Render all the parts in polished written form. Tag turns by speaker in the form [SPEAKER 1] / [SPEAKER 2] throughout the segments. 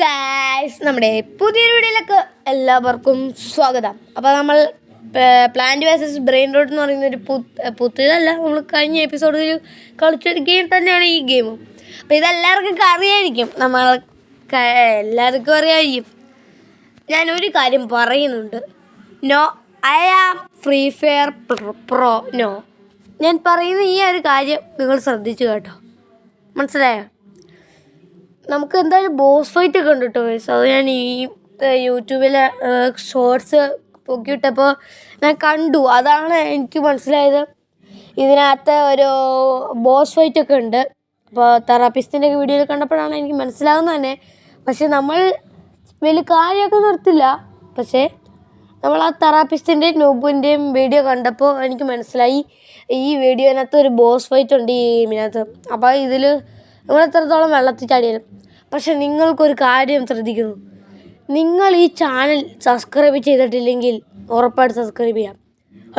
[SPEAKER 1] Guys, നമ്മുടെ പുതിയൊരു വീഡിയോയിലേക്ക് എല്ലാവർക്കും സ്വാഗതം. അപ്പോൾ നമ്മൾ പ്ലാന്റ് വേഴ്സസ് ബ്രെയിൻ റോട്ട് എന്ന് പറയുന്നൊരു പുതിയതല്ല, നമ്മൾ കഴിഞ്ഞ എപ്പിസോഡിൽ കളിച്ചൊരു ഗെയിം തന്നെയാണ് ഈ ഗെയിം. അപ്പോൾ ഇതെല്ലാവർക്കും അറിയായിരിക്കും, എല്ലാവർക്കും അറിയായിരിക്കും. ഞാനൊരു കാര്യം പറയുന്നുണ്ട്, no I am Free Fire pro no. ഞാൻ പറയുന്ന ഈ ഒരു കാര്യം നിങ്ങൾ ശ്രദ്ധിച്ചു കേട്ടോ, മനസ്സിലായോ? നമുക്ക് എന്തായാലും ബോസ് ഫൈറ്റ് ഒക്കെ ഉണ്ട് കേട്ടോ ഗൈസ്. അത് ഞാൻ ഈ യൂട്യൂബിലെ ഷോർട്സ് പൊക്കിയിട്ടപ്പോൾ ഞാൻ കണ്ടു, അതാണ് എനിക്ക് മനസ്സിലായത്. ഇതിനകത്ത് ഒരു ബോസ് ഫൈറ്റ് ഒക്കെ ഉണ്ട്. അപ്പോൾ തെറാപ്പിസ്റ്റിൻ്റെ ഒക്കെ വീഡിയോയിൽ കണ്ടപ്പോഴാണ് എനിക്ക് മനസ്സിലാവുന്നത് തന്നെ. പക്ഷെ നമ്മൾ വലിയ കാര്യമൊക്കെ നിർത്തില്ല. പക്ഷേ നമ്മൾ ആ തെറാപ്പിസ്റ്റിൻ്റെയും നൂബിൻ്റെയും വീഡിയോ കണ്ടപ്പോൾ എനിക്ക് മനസ്സിലായി ഈ വീഡിയോനകത്ത് ഒരു ബോസ് ഫൈറ്റ് ഉണ്ട് ഈ ഗെയിമിനകത്ത്. അപ്പോൾ ഇതിൽ നമ്മൾ എത്രത്തോളം വെള്ളത്തിൽ ചാടിയാലും. പക്ഷെ നിങ്ങൾക്കൊരു കാര്യം ശ്രദ്ധിക്കുന്നു, നിങ്ങൾ ഈ ചാനൽ സബ്സ്ക്രൈബ് ചെയ്തിട്ടില്ലെങ്കിൽ ഉറപ്പായിട്ട് സബ്സ്ക്രൈബ് ചെയ്യാം.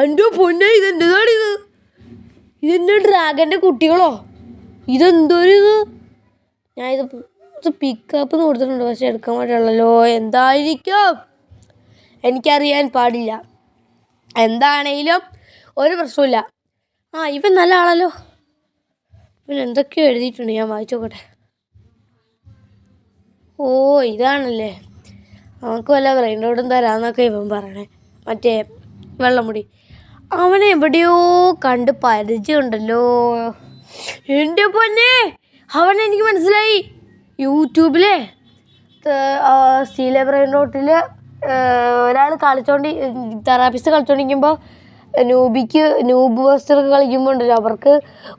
[SPEAKER 1] എൻ്റെ പൊന്നെ, ഇതെന്താണിത്? ഇതെൻ്റെ ഡ്രാഗൻ്റെ കുട്ടികളോ? ഇതെന്തൊരു ഞാനിത് പിക്കപ്പ് എന്ന് കൊടുത്തിട്ടുണ്ട്, പക്ഷെ എടുക്കാൻ പറ്റുള്ളല്ലോ. എന്തായിരിക്കും എനിക്കറിയാൻ പാടില്ല. എന്താണേലും ഒരു പ്രശ്നമില്ല. ഇവൻ നല്ല ആളല്ലോ. ഇവൻ എന്തൊക്കെയോ എഴുതിയിട്ടുണ്ട്, ഞാൻ വായിച്ചു നോക്കട്ടെ. ഇതാണല്ലേ, നമുക്ക് വല്ല ബ്രെയിൻ റോഡും തരാമെന്നൊക്കെ ഇവൻ പറയണേ. മറ്റേ വെള്ളമുടി അവനെ എവിടെയോ കണ്ട് പരിചയമുണ്ടല്ലോ. എൻ്റെ പൊന്നെ, അവനെനിക്ക് മനസ്സിലായി. യൂട്യൂബിലെ സ്റ്റീലെ ബ്രെയിൻ റോട്ടിൽ ഒരാൾ തെറാപ്പിസ്റ്റ് കളിച്ചോണ്ടിരിക്കുമ്പോൾ നൂബ് ബസ്റ്ററൊക്കെ കളിക്കുമ്പോൾ ഉണ്ടല്ലോ, അവർക്ക്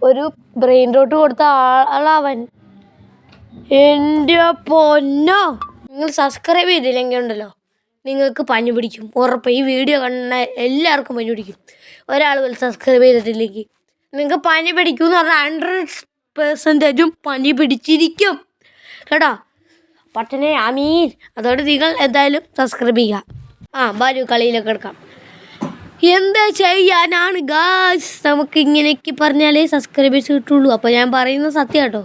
[SPEAKER 1] ഒരു ബ്രെയിൻ റോട്ട് കൊടുത്ത ആളവൻ. എൻ്റെ പൊന്നോ, നിങ്ങൾ സബ്സ്ക്രൈബ് ചെയ്തില്ലെങ്കിൽ ഉണ്ടല്ലോ നിങ്ങൾക്ക് പനി പിടിക്കും ഉറപ്പ്. ഈ വീഡിയോ കണ്ട എല്ലാവർക്കും പനി പിടിക്കും. ഒരാൾ സബ്സ്ക്രൈബ് ചെയ്തിട്ടില്ലെങ്കിൽ നിങ്ങൾക്ക് പനി പിടിക്കും എന്ന് പറഞ്ഞാൽ 100% പനി പിടിച്ചിരിക്കും കേട്ടോ. പട്ടനെ ആമീൻ. അതോടെ നിങ്ങൾ എന്തായാലും സബ്സ്ക്രൈബ് ചെയ്യുക. ബാലു കളിയിലൊക്കെ എടുക്കാം. എന്താ ചെയ്യാനാണ് ഗായ്സ്, നമുക്ക് ഇങ്ങനെയൊക്കെ പറഞ്ഞാലേ സബ്സ്ക്രൈബേഴ്സ് കിട്ടുള്ളൂ. അപ്പോൾ ഞാൻ പറയുന്നത് സത്യം കേട്ടോ,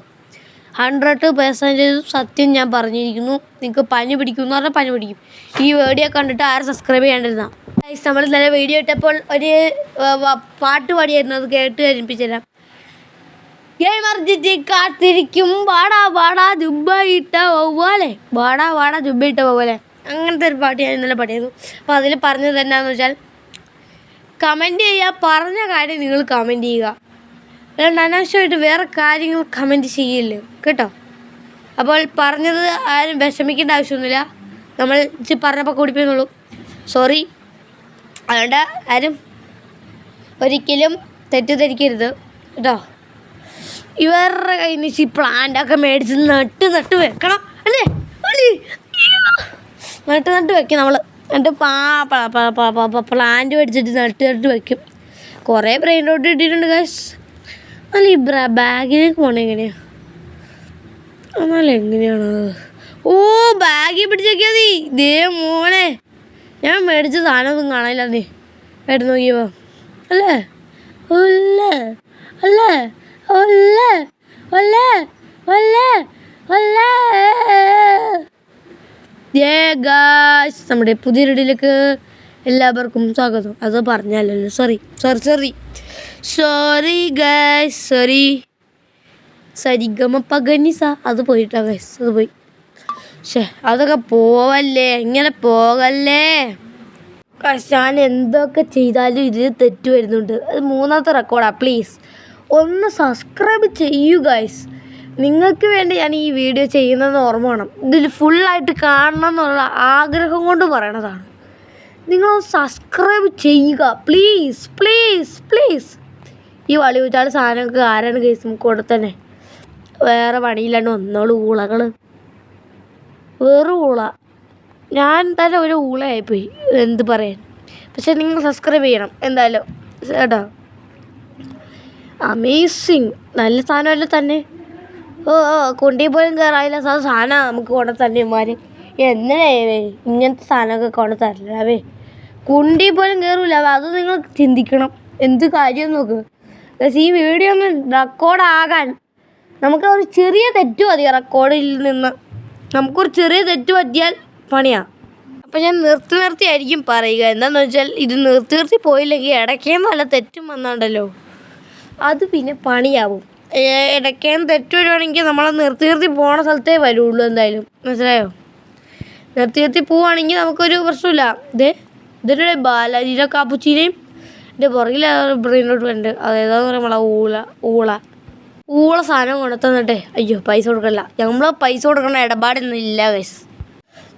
[SPEAKER 1] 100% സത്യം ഞാൻ പറഞ്ഞിരിക്കുന്നു. നിങ്ങൾക്ക് പനി പിടിക്കും എന്ന് പറഞ്ഞാൽ പനി പിടിക്കും. ഈ വീഡിയോ കണ്ടിട്ട് ആരും സബ്സ്ക്രൈബ് ചെയ്യേണ്ടിരുന്ന ഗായ്സ്. നമ്മൾ ഇന്നലെ വീഡിയോ ഇട്ടപ്പോൾ ഒരു പാട്ട് പാടിയായിരുന്നു, അത് കേട്ട് കരിപ്പിച്ചുതരാം. കാത്തിരിക്കും വാടാ വാടാ ജുബ്ബ ഇട്ട പോലെ, വാടാ വാടാ ജുബ്ബ ഇട്ട പോലെ, അങ്ങനത്തെ ഒരു പാട്ട് ഞാൻ ഇന്നലെ പാടിയായിരുന്നു. അപ്പോൾ അതിൽ പറഞ്ഞത് എന്നാന്ന് വെച്ചാൽ, കമൻറ്റ് ചെയ്യുക, പറഞ്ഞ കാര്യം നിങ്ങൾ കമൻറ്റ് ചെയ്യുക, അല്ലാണ്ട് അനാവശ്യമായിട്ട് വേറെ കാര്യങ്ങൾ കമൻറ്റ് ചെയ്യില്ല കേട്ടോ. അപ്പോൾ പറഞ്ഞത് ആരും വിഷമിക്കേണ്ട ആവശ്യമൊന്നുമില്ല, നമ്മൾ പറഞ്ഞപ്പോൾ കൂടിപ്പോയെന്നുള്ളൂ, സോറി. അതുകൊണ്ട് ആരും ഒരിക്കലും തെറ്റിദ്ധരിക്കരുത് കേട്ടോ. ഇവരുടെ കയ്യിൽ നിന്ന് ഈ പ്ലാന്റൊക്കെ മേടിച്ച് നട്ട് വെക്കണം അല്ലേ? നട്ട് വെക്കും നമ്മൾ. എന്നിട്ട് പ്ലാന്റ് മേടിച്ചിട്ട് നട്ട് വെക്കും. കുറേ ബ്രെയിൻ റോട്ട് ഇട്ടിട്ടുണ്ട് ഗൈസ്. അല്ല, ഈ ബാഗിലേക്ക് പോകണം എങ്ങനെയാണ്? എന്നാലും എങ്ങനെയാണ്? ബാഗിൽ പിടിച്ചേക്കിയാൽ മതി. ഇതേ മോനെ, ഞാൻ മേടിച്ച സാധനമൊന്നും കാണാനില്ല. നീ എടുത്ത് നോക്കിയപ്പോൾ അല്ലേ? അല്ലേ അല്ലേ അല്ലേ അല്ലേ അല്ലേ അല്ലേ ഗായ്സ്, നമ്മുടെ പുതിയ വീഡിയോയിലേക്ക് എല്ലാവർക്കും സ്വാഗതം. അത് പറഞ്ഞാലല്ലോ, സോറി ഗൈസ്, സരിഗമപ്പഗനിസ അത് പോയിട്ടാ ഗൈസ്, അത് പോയി. അതൊക്കെ പോവല്ലേ, ഇങ്ങനെ പോകല്ലേ ഗൈസ്. ഞാൻ എന്തൊക്കെ ചെയ്താലും ഇതിൽ തെറ്റ് വരുന്നുണ്ട്. അത് 3ാമത്തെ റെക്കോർഡാണ്. പ്ലീസ് ഒന്ന് സബ്സ്ക്രൈബ് ചെയ്യൂ ഗൈസ്. നിങ്ങൾക്ക് വേണ്ടി ഞാൻ ഈ വീഡിയോ ചെയ്യുന്നതെന്ന് ഓർമ്മ വേണം. ഇതിൽ ഫുള്ളായിട്ട് കാണണം എന്നുള്ള ആഗ്രഹം കൊണ്ട് പറയണതാണ്. നിങ്ങൾ സബ്സ്ക്രൈബ് ചെയ്യുക പ്ലീസ് പ്ലീസ് പ്ലീസ്. ഈ വളി വെച്ചാൽ സാധനമൊക്കെ ആരാണ് ഗൈസ്? നമുക്ക് കൂടെ തന്നെ വേറെ പണിയില്ലാണ്ട് ഒന്നോളൂ ഊളകൾ, വേറെ ഊള. ഞാൻ തന്നെ ഒരു ഊളയായിപ്പോയി, എന്ത് പറയാൻ. പക്ഷെ നിങ്ങൾ സബ്സ്ക്രൈബ് ചെയ്യണം എന്തായാലും കേട്ടോ. അമേസിങ്, നല്ല സാധനമല്ലേ തന്നെ. കുണ്ടി പോലും കയറായില്ല സാധനം നമുക്ക് കൊണ്ട് തന്നെമാർ. എന്നേ ഇങ്ങനത്തെ സാധനമൊക്കെ കൊണ്ട് തരില്ലവേ, കുണ്ടി പോലും കയറില്ല. അത് നിങ്ങൾ ചിന്തിക്കണം, എന്ത് കാര്യം നോക്ക്. ഈ വീഡിയോ ഒന്ന് റെക്കോർഡാകാൻ നമുക്ക് ഒരു ചെറിയ തെറ്റ് മതി റെക്കോർഡിൽ നിന്ന്. നമുക്കൊരു ചെറിയ തെറ്റ് പറ്റിയാൽ പണിയാണ്. അപ്പം ഞാൻ നിർത്തി പറയുക. എന്താണെന്ന് വെച്ചാൽ ഇത് നിർത്തി പോയില്ലെങ്കിൽ ഇടയ്ക്കേന്ന് നല്ല തെറ്റും വന്നാണ്ടല്ലോ അത് പിന്നെ പണിയാവും. ഇടയ്ക്കേന്ന് തെറ്റ് വരുവാണെങ്കിൽ നമ്മൾ നിർത്തി പോണ സ്ഥലത്തേ വരുള്ളൂ. എന്തായാലും മനസ്സിലായോ? നിർത്തി പോവുകയാണെങ്കിൽ നമുക്കൊരു പ്രശ്നമില്ല. ഇതിൻ്റെ ബാലാജിയുടെ കാപ്പുച്ചീനയും എൻ്റെ പുറകിൽ ബ്രെയിനോട്ട് ഉണ്ട്. അതേതാന്ന് പറയുമ്പോൾ ഊള സാധനം കൊണ്ടുത്തന്നിട്ടെ അയ്യോ പൈസ കൊടുക്കല്ല. നമ്മൾ പൈസ കൊടുക്കുന്ന ഇടപാടൊന്നും ഇല്ല ഗൈസ്.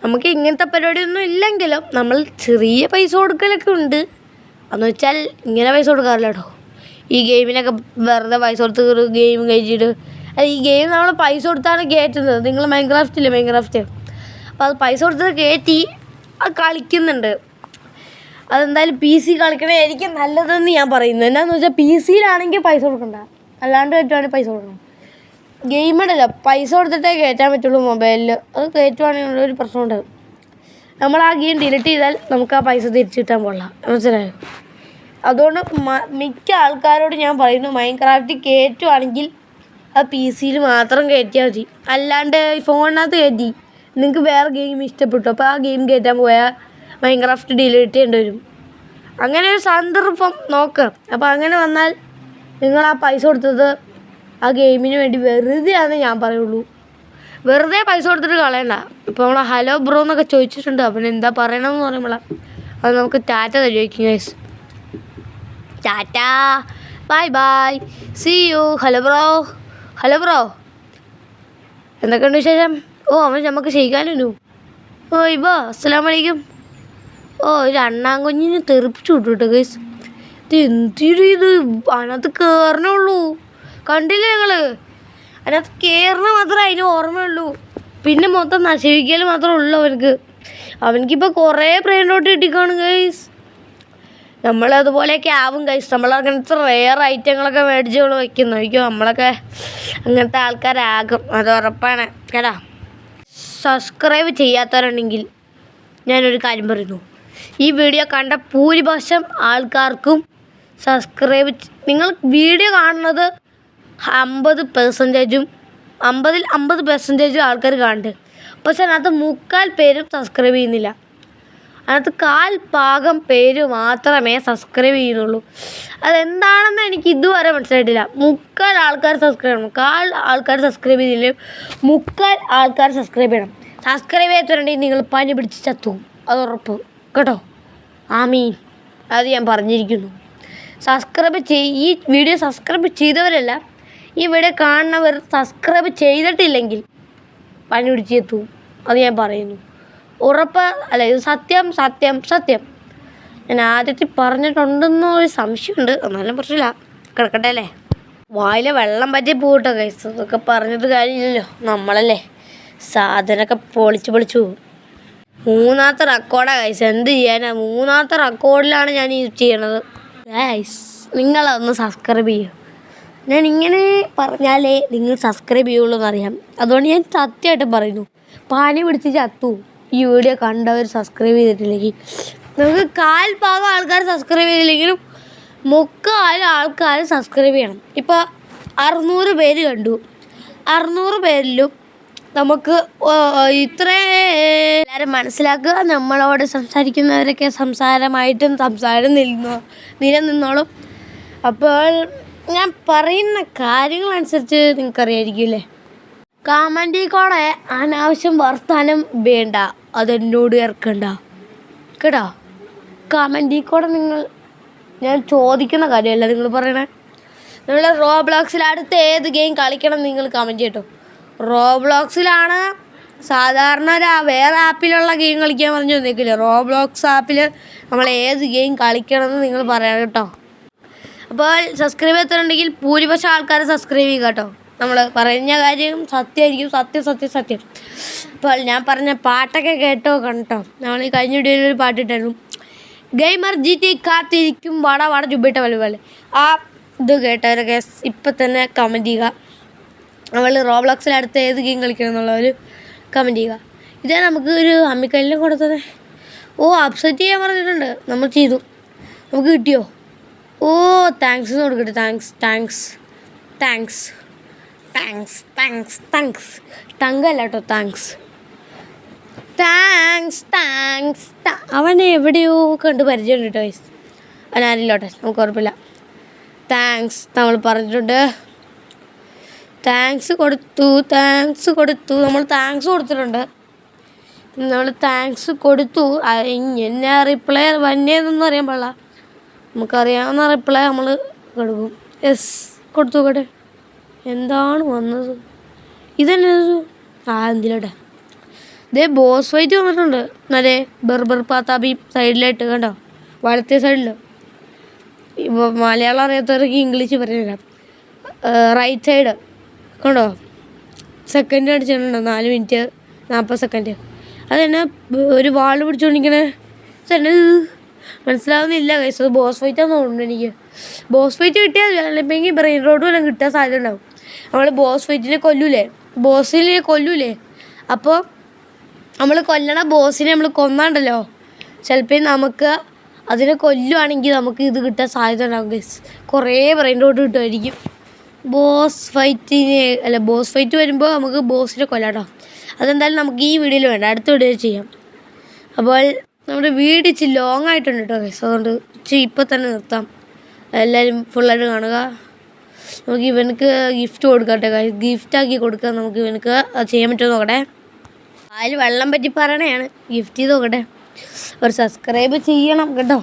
[SPEAKER 1] നമുക്ക് ഇങ്ങനത്തെ പരിപാടിയൊന്നും ഇല്ലെങ്കിലും നമ്മൾ ചെറിയ പൈസ കൊടുക്കലൊക്കെ ഉണ്ട്. എന്ന് വെച്ചാൽ ഇങ്ങനെ പൈസ കൊടുക്കാറില്ല കേട്ടോ. ഈ ഗെയിമിനൊക്കെ വെറുതെ പൈസ കൊടുത്ത് ഗെയിം കഴിച്ചിട്ട് ഈ ഗെയിം നമ്മൾ പൈസ കൊടുത്താണ് കയറ്റുന്നത്. നിങ്ങൾ മൈൻക്രാഫ്റ്റ് അപ്പോൾ അത് പൈസ കൊടുത്ത് കയറ്റി അത് കളിക്കുന്നുണ്ട്. അതെന്തായാലും PC കളിക്കണമായിരിക്കും നല്ലതെന്ന് ഞാൻ പറയുന്നു. എന്താണെന്ന് വെച്ചാൽ PC-യിലാണെങ്കിൽ പൈസ കൊടുക്കണ്ട, അല്ലാണ്ട് കയറ്റുവാണെങ്കിൽ പൈസ കൊടുക്കണം. ഗെയിമിടല്ല പൈസ കൊടുത്തിട്ടേ കയറ്റാൻ പറ്റുള്ളൂ മൊബൈലിൽ. അത് കയറ്റുവാണെങ്കിൽ ഒരു പ്രശ്നമുണ്ട്. നമ്മൾ ആ ഗെയിം ഡിലീറ്റ് ചെയ്താൽ നമുക്ക് ആ പൈസ തിരിച്ചു കിട്ടാൻ പോകില്ല. മനസ്സിലായോ? അതുകൊണ്ട് മിക്ക ആൾക്കാരോട് ഞാൻ പറയുന്നു മൈൻക്രാഫ്റ്റ് കയറ്റുവാണെങ്കിൽ അത് PC-യിൽ മാത്രം കയറ്റിയാൽ മതി. അല്ലാണ്ട് ഫോണിനകത്ത് കയറ്റി നിങ്ങൾക്ക് വേറെ ഗെയിം ഇഷ്ടപ്പെട്ടു അപ്പോൾ ആ ഗെയിം കയറ്റാൻ പോയാൽ മൈൻക്രാഫ്റ്റ് ഡിലീറ്റ് ചെയ്യേണ്ടി വരും. അങ്ങനെ ഒരു സന്ദർഭം നോക്കുക. അപ്പോൾ അങ്ങനെ വന്നാൽ നിങ്ങൾ ആ പൈസ കൊടുത്തത് ആ ഗെയിമിന് വേണ്ടി വെറുതെ ആണെന്ന് ഞാൻ പറയുള്ളൂ. വെറുതെ പൈസ കൊടുത്തിട്ട് കളയണ്ട. ഇപ്പോൾ നമ്മൾ ഹലോ ബ്രോ എന്നൊക്കെ ചോദിച്ചിട്ടുണ്ട്. അപ്പം എന്താ പറയണമെന്ന് പറയുമ്പോഴാണ് അത് നമുക്ക് ടാറ്റ ചോദിക്കും guys. Tata bye see you. Hello bro എന്തൊക്കെയുണ്ട് വിശേഷം? അവൻ നമുക്ക് ചെയ്യിക്കാനല്ലോ. അസ്സലാമു അലൈക്കും. ഒരു അണ്ണാങ്കുഞ്ഞിനെ തെറിപ്പിച്ചു വിട്ടു ഗൈസ്. ഇത് എന്തിനു അതിനകത്ത് കയറണുള്ളൂ. കണ്ടില്ലേ ഞങ്ങൾ? അതിനകത്ത് കയറണ മാത്രമേ അതിന് ഓർമ്മയുള്ളൂ. പിന്നെ മൊത്തം നശിപ്പിക്കൽ മാത്രമേ ഉള്ളൂ അവനക്കിപ്പോൾ കുറേ ബ്രെയിനോട്ട് കിട്ടിക്കാണ് ഗൈസ്. നമ്മളതുപോലെയൊക്കെ ആവും ഗൈസ്. നമ്മളങ്ങനത്തെ റെയർ ഐറ്റങ്ങളൊക്കെ മേടിച്ച് വയ്ക്കുന്നു. നമ്മളൊക്കെ അങ്ങനത്തെ ആൾക്കാരാകും, അത് ഉറപ്പാണ് കേട്ടാ. സബ്സ്ക്രൈബ് ചെയ്യാത്തവരുണ്ടെങ്കിൽ ഞാനൊരു കാര്യം പറയുന്നു. ഈ വീഡിയോ കണ്ട ഭൂരിപക്ഷം ആൾക്കാർക്കും സബ്സ്ക്രൈബ് നിങ്ങൾ വീഡിയോ കാണുന്നത് 50%, 50% ആൾക്കാർ കാണുന്നുണ്ട്. പക്ഷെ അതിനകത്ത് 3/4 പേരും സബ്സ്ക്രൈബ് ചെയ്യുന്നില്ല. അതിനകത്ത് 1/4 പേര് മാത്രമേ സബ്സ്ക്രൈബ് ചെയ്യുന്നുള്ളൂ. അതെന്താണെന്ന് എനിക്ക് ഇതുവരെ മനസ്സിലായിട്ടില്ല. 3/4 ആൾക്കാർ സബ്സ്ക്രൈബ് ചെയ്യണം. 1/4 ആൾക്കാർ സബ്സ്ക്രൈബ് ചെയ്തില്ലെങ്കിൽ 3/4 ആൾക്കാർ സബ്സ്ക്രൈബ് ചെയ്യണം. സബ്സ്ക്രൈബ് ചെയ്യാത്തവരുണ്ടെങ്കിൽ നിങ്ങൾ പനി പിടിച്ച് ചത്തും, അത് ഉറപ്പ് കേട്ടോ. ആമീൻ. അത് ഞാൻ പറഞ്ഞിരിക്കുന്നു. ഈ വീഡിയോ സബ്സ്ക്രൈബ് ചെയ്തവരല്ല, ഈ വീഡിയോ കാണുന്നവർ സബ്സ്ക്രൈബ് ചെയ്തിട്ടില്ലെങ്കിൽ പനി പിടിച്ച് എത്തും, അത് ഞാൻ പറയുന്നു. ഉറപ്പ് അല്ല, ഇത് സത്യം. ഞാൻ ആദ്യത്തിൽ പറഞ്ഞിട്ടുണ്ടെന്നൊരു സംശയമുണ്ട്. എന്നാലും പ്രശ്നമില്ല, കിടക്കട്ടെ അല്ലേ. വായിലെ വെള്ളം പറ്റി പോകട്ടോ ഗൈസ്. അതൊക്കെ പറഞ്ഞിട്ട് കാര്യമില്ലല്ലോ. നമ്മളല്ലേ സാധനമൊക്കെ പൊളിച്ചു പോകും. 3ാമത്തെ റെക്കോർഡാണ് ഗൈസ്. എന്ത് ചെയ്യാനാ? 3ാമത്തെ റെക്കോർഡിലാണ് ഞാൻ ഈ ചെയ്യണത് ഗൈസ്. നിങ്ങളതൊന്ന് സബ്സ്ക്രൈബ് ചെയ്യും. ഞാൻ ഇങ്ങനെ പറഞ്ഞാലേ നിങ്ങൾ സബ്സ്ക്രൈബ് ചെയ്യുള്ളൂ എന്നറിയാം. അതുകൊണ്ട് ഞാൻ സത്യമായിട്ട് പറയുന്നു, പനി പിടിച്ച് ചത്തു ഈ വീഡിയോ കണ്ടവർ സബ്സ്ക്രൈബ് ചെയ്തിട്ടില്ലെങ്കിൽ. നമുക്ക് 1/4 ആൾക്കാർ സബ്സ്ക്രൈബ് ചെയ്തില്ലെങ്കിലും 3/4 ആൾക്കാർ സബ്സ്ക്രൈബ് ചെയ്യണം. ഇപ്പോൾ 600 പേര് കണ്ടു. 600 പേരിലും നമുക്ക് എല്ലാവരും മനസ്സിലാക്കുക. നമ്മളോട് സംസാരിക്കുന്നവരൊക്കെ സംസാരം നിലനിന്നോളും. അപ്പോൾ ഞാൻ പറയുന്ന കാര്യങ്ങളനുസരിച്ച് നിങ്ങൾക്കറിയായിരിക്കില്ലേ. കമൻറ്റിൽ കൂടെ അനാവശ്യം വർത്താനം വേണ്ട, അതെന്നോട് ഇറക്കണ്ട കേട്ടോ. കമൻറ്റിൽ കൂടെ ഞാൻ ചോദിക്കുന്ന കാര്യമല്ല നിങ്ങൾ പറയണേ. നിങ്ങൾ റോബ്ലോക്സിൽ അടുത്ത ഏത് ഗെയിം കളിക്കണം നിങ്ങൾ കമൻറ്റ് ചെയ്യട്ടോ. റോബ്ലോക്സിലാണ് സാധാരണ വേറെ ആപ്പിലുള്ള ഗെയിം കളിക്കാൻ പറഞ്ഞു വന്നേക്കില്ല. റോബ്ലോക്സ് ആപ്പിൽ നമ്മൾ ഏത് ഗെയിം കളിക്കണമെന്ന് നിങ്ങൾ പറയണം കേട്ടോ. അപ്പോൾ സബ്സ്ക്രൈബ് ചെയ്തിട്ടുണ്ടെങ്കിൽ ഭൂരിപക്ഷം ആൾക്കാർ സബ്സ്ക്രൈബ് ചെയ്യുക കേട്ടോ. നമ്മൾ പറഞ്ഞ കാര്യം സത്യമായിരിക്കും. സത്യം. അപ്പോൾ ഞാൻ പറഞ്ഞ പാട്ടൊക്കെ കേട്ടോ കണ്ടോ. നമ്മൾ ഈ കഴിഞ്ഞ വീഡിയോയിൽ ഒരു പാട്ടിട്ടായിരുന്നു, ഗെയിമർ GT കാത്തിരിക്കും വട ചുബിട്ട പോലെ. ആ ഇത് കേട്ടവരൊക്കെ ഇപ്പം തന്നെ കമൻറ്റ് ചെയ്യുക. നമ്മൾ റോബ്ലോക്സിൽ അടുത്ത് ഏത് ഗെയിം കളിക്കണം എന്നുള്ളവർ കമൻറ്റ് ചെയ്യുക. ഇതേ നമുക്ക് ഒരു അമ്മിക്കല്ലിനും കൊടുത്തത്. അപ്സെറ്റ് ചെയ്യാൻ പറഞ്ഞിട്ടുണ്ട്, നമ്മൾ ചെയ്തു. നമുക്ക് കിട്ടിയോ? താങ്ക്സ് എന്ന് കൊടുക്കട്ടെ. താങ്ക്സ് ടങ്കല്ല കേട്ടോ. താങ്ക്സ്. താങ്ക്സ്. അവനെ എവിടെയോ കണ്ട് പരിചയമുണ്ട് കേട്ടോ ഗൈസ്. അവനാരില്ലോട്ടെ, നമുക്ക് ഉറപ്പില്ല. താങ്ക്സ് നമ്മൾ പറഞ്ഞിട്ടുണ്ട്. താങ്ക്സ് കൊടുത്തു. നമ്മൾ താങ്ക്സ് കൊടുത്തിട്ടുണ്ട്. നമ്മൾ താങ്ക്സ് കൊടുത്തു. എന്നെ റിപ്ലൈ വന്നേന്നൊന്നും അറിയാൻ പാടില്ല. നമുക്കറിയാവുന്ന റിപ്ലൈ നമ്മൾ കൊടുക്കും. യെസ് കൊടുത്തു. കേട്ടെ എന്താണ് വന്നത്? ഇതന്നെ എന്തിലോട്ടെ ഇതേ ബോസ് ഫൈറ്റ് വന്നിട്ടുണ്ട്. അതെ ബർബർ പാത്താബി സൈഡിലായിട്ട് കണ്ടോ, വലത്തെ സൈഡിൽ. ഇപ്പോൾ മലയാളം അറിയാത്തവർക്ക് ഇംഗ്ലീഷ് പറഞ്ഞുതരാം. റൈറ്റ് സൈഡ് കണ്ടോ, സെക്കൻഡ് അടിച്ചിട്ടുണ്ടോ, 4 മിനിറ്റ് 40 സെക്കൻഡ്. അത് തന്നെ ഒരു വാൾ പിടിച്ചുകൊണ്ടിരിക്കണേ മനസ്സിലാവുന്നില്ല കൈസ്. അത് ബോസ് ഫൈറ്റാന്ന് തോന്നുന്നു എനിക്ക്. ബോസ് ഫൈറ്റ് കിട്ടിയാൽ അല്ലെങ്കിൽ ബ്രെയിൻ റോഡ് വല്ലതും കിട്ടാൻ സാധ്യത ഉണ്ടാവും. നമ്മൾ ബോസ് ഫൈറ്റിനെ കൊല്ലൂലേ. അപ്പോൾ നമ്മൾ കൊല്ലണ ബോസിനെ നമ്മൾ കൊന്നാണ്ടല്ലോ, ചിലപ്പോൾ നമുക്ക് അതിനെ കൊല്ലുവാണെങ്കിൽ നമുക്ക് ഇത് കിട്ടാൻ സാധ്യത ഉണ്ടാവും ഗൈസ്. കുറേ ബ്രെയിൻ റോഡ് കിട്ടുമായിരിക്കും ബോസ് ഫൈറ്റ് വരുമ്പോൾ നമുക്ക് ബോസിനെ കൊല്ലാട്ടോ. അതെന്തായാലും നമുക്ക് ഈ വീഡിയോയിൽ വേണ്ട, അടുത്ത വീഡിയോയിൽ ചെയ്യാം. അപ്പോൾ നമ്മുടെ വീട് ഇച്ചിരി ലോങ് ആയിട്ടുണ്ട് കേട്ടോ ഗൈസ്. അതുകൊണ്ട് ഇപ്പം തന്നെ നിർത്താം. എല്ലാവരും ഫുള്ളായിട്ട് കാണുക. നമുക്ക് ഇവനക്ക് ഗിഫ്റ്റ് കൊടുക്കട്ടെ ഗൈസ്. ഗിഫ്റ്റാക്കി കൊടുക്കാം നമുക്ക് ഇവനക്ക്. അത് ചെയ്യാൻ പറ്റുമോ നോക്കട്ടെ. അതിൽ വെള്ളം പറ്റി പറയണതാണ്. ഗിഫ്റ്റ് ചെയ്ത് നോക്കട്ടെ. ഒരു സബ്സ്ക്രൈബ് ചെയ്യണം കേട്ടോ.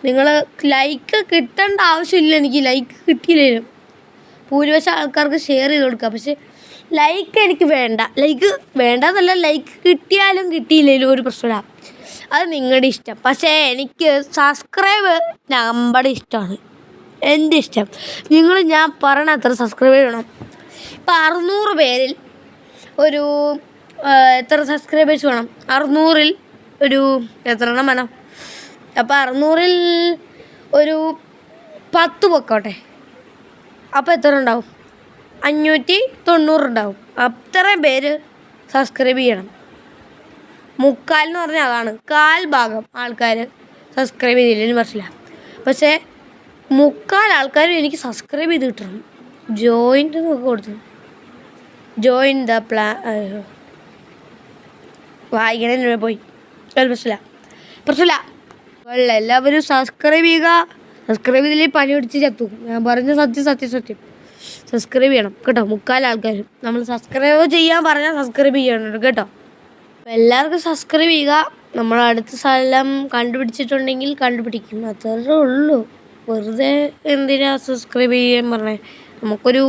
[SPEAKER 1] നിങ്ങൾ ലൈക്ക് കിട്ടേണ്ട ആവശ്യമില്ല. എനിക്ക് ലൈക്ക് കിട്ടിയില്ലേലും ഭൂരിപക്ഷം ആൾക്കാർക്ക് ഷെയർ ചെയ്ത് കൊടുക്കുക. പക്ഷേ ലൈക്ക് എനിക്ക് വേണ്ട. ലൈക്ക് വേണ്ടെന്നല്ല, ലൈക്ക് കിട്ടിയാലും കിട്ടിയില്ലെങ്കിലും ഒരു പ്രശ്നമില്ല. അത് നിങ്ങളുടെ ഇഷ്ടം. പക്ഷേ എനിക്ക് സബ്സ്ക്രൈബ് നമ്മുടെ ഇഷ്ടമാണ്, എൻ്റെ ഇഷ്ടം. ഞാൻ പറയണ അത്ര സബ്സ്ക്രൈബ് ചെയ്യണം. ഇപ്പം 600 പേരിൽ ഒരു എത്ര സബ്സ്ക്രൈബേഴ്സ് വേണം? 600-ൽ ഒരു എത്ര എണ്ണം വേണം? അപ്പോൾ 600-ൽ ഒരു 10 പൊക്കോട്ടെ. അപ്പോൾ എത്ര ഉണ്ടാവും? 590 ഉണ്ടാവും. അത്രയും പേര് സബ്സ്ക്രൈബ് ചെയ്യണം. 3/4 എന്ന് പറഞ്ഞാൽ അതാണ്. 1/4 ഭാഗം ആൾക്കാർ സബ്സ്ക്രൈബ് ചെയ്തില്ലെന്ന് മനസ്സില്ല. പക്ഷേ 3/4 ആൾക്കാരും എനിക്ക് സബ്സ്ക്രൈബ് ചെയ്ത് കിട്ടണം. ജോയിൻ്റ് നോക്കി കൊടുത്തു. ജോയിൻ ദ വായിക്കണേ പോയി. പ്രശ്നമില്ല. എല്ലാവരും സബ്സ്ക്രൈബ് ചെയ്യുക. സബ്സ്ക്രൈബ് ചെയ്തില്ലെങ്കിൽ പനി പിടിച്ച് ചത്തു. ഞാൻ പറഞ്ഞ സത്യം. സബ്സ്ക്രൈബ് ചെയ്യണം കേട്ടോ. 3/4 ആൾക്കാരും നമ്മൾ സബ്സ്ക്രൈബ് ചെയ്യാൻ പറഞ്ഞാൽ സബ്സ്ക്രൈബ് ചെയ്യണം കേട്ടോ. അപ്പോൾ എല്ലാവർക്കും സബ്സ്ക്രൈബ് ചെയ്യുക. നമ്മൾ അടുത്ത സ്ഥലം കണ്ടുപിടിച്ചിട്ടുണ്ടെങ്കിൽ കണ്ടുപിടിക്കും. അത്രേ ഉള്ളൂ. വെറുതെ എന്തിനാ സബ്സ്ക്രൈബ് ചെയ്യാൻ പറഞ്ഞേ? നമുക്കൊരു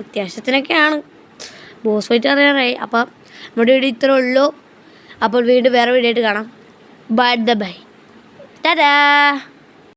[SPEAKER 1] അത്യാവശ്യത്തിനൊക്കെയാണ്. Boss fight അറിയാറായി. അപ്പം നമ്മുടെ വീഡിയോ ഇത്രേ ഉള്ളൂ. അപ്പോൾ വീണ്ടും വേറെ വീഡിയോ ആയിട്ട് കാണാം. ബൈ. ടാറ്റാ.